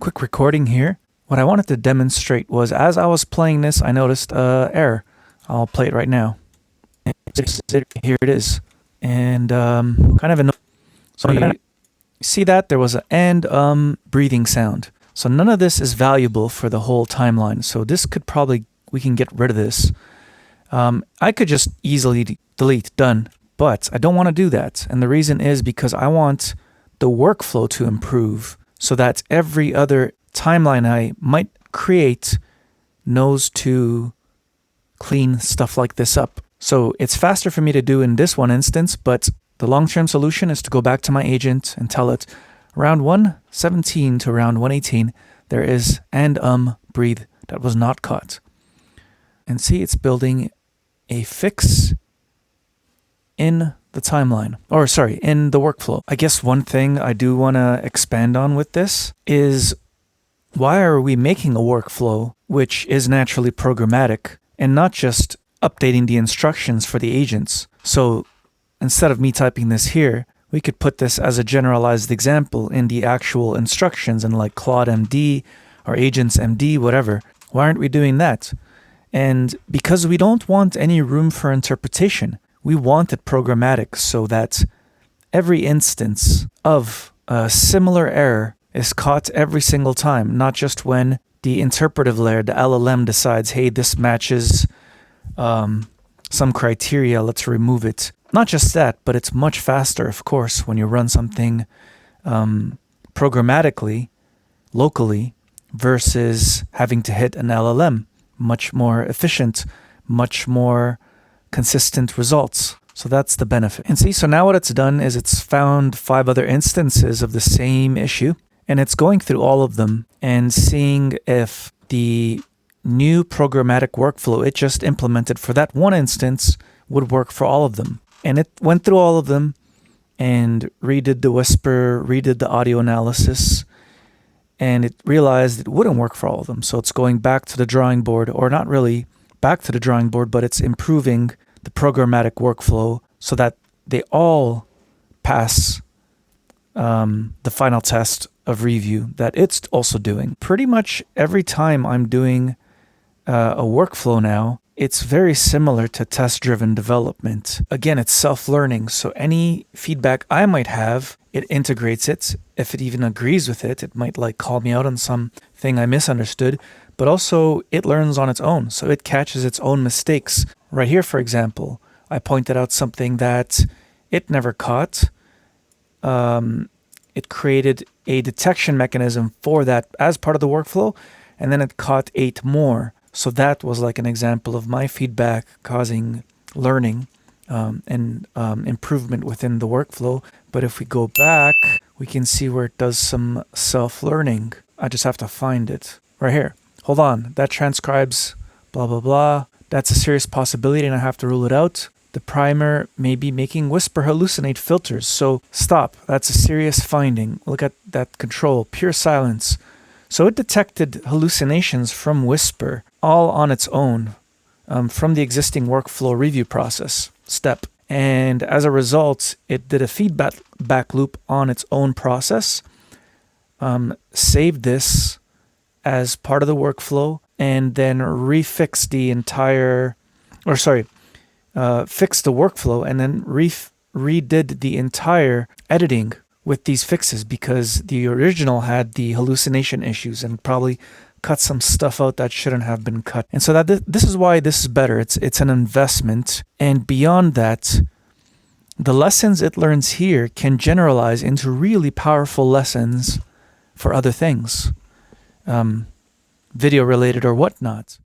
quick recording here. What I wanted to demonstrate was, as I was playing this, I noticed error. I'll play it right now. Here it is. And kind of annoying. So you see that there was an and breathing sound. So none of this is valuable for the whole timeline. So this could probably, we can get rid of this. I could just easily delete, done, but I don't want to do that. And the reason is because I want the workflow to improve so that every other timeline I might create knows to clean stuff like this up. So it's faster for me to do in this one instance, but the long-term solution is to go back to my agent and tell it round 117 to round 118, there is and breathe that was not caught. And see, it's building a fix in the timeline, or sorry, in the workflow. I guess one thing I do want to expand on with this is, why are we making a workflow which is naturally programmatic and not just updating the instructions for the agents? So instead of me typing this here, we could put this as a generalized example in the actual instructions in like Claude MD or Agents MD, whatever. Why aren't we doing that? And because we don't want any room for interpretation, we want it programmatic so that every instance of a similar error is caught every single time, not just when the interpretive layer, the LLM, decides, hey, this matches some criteria, let's remove it. Not just that, but it's much faster, of course, when you run something programmatically, locally, versus having to hit an LLM. Much more efficient, much more consistent results. So that's the benefit. And see, so now what it's done is it's found 5 other instances of the same issue, and it's going through all of them and seeing if the new programmatic workflow it just implemented for that one instance would work for all of them. And it went through all of them and redid the whisper, redid the audio analysis, and it realized it wouldn't work for all of them. So it's going back to the drawing board, or not really back to the drawing board, but it's improving the programmatic workflow so that they all pass the final test of review that it's also doing. Pretty much every time I'm doing a workflow now, it's very similar to test-driven development. Again, it's self-learning, so any feedback I might have, it integrates it. If it even agrees with it, it might like call me out on something I misunderstood, but also it learns on its own, so it catches its own mistakes. Right here, for example, I pointed out something that it never caught. It created a detection mechanism for that as part of the workflow, and then it caught 8 more. So that was like an example of my feedback causing learning and improvement within the workflow. But if we go back, we can see where it does some self-learning. I just have to find it right here. Hold on, that transcribes blah, blah, blah. That's a serious possibility and I have to rule it out. The primer may be making whisper hallucinate filters. So stop, that's a serious finding. Look at that control, pure silence. So it detected hallucinations from whisper all on its own from the existing workflow review process step. And as a result, it did a feedback loop on its own process, saved this as part of the workflow, and then fixed the workflow and then redid the entire editing with these fixes, because the original had the hallucination issues and probably cut some stuff out that shouldn't have been cut. And so that this is why this is better. It's an investment. And beyond that, the lessons it learns here can generalize into really powerful lessons for other things, video related or whatnot.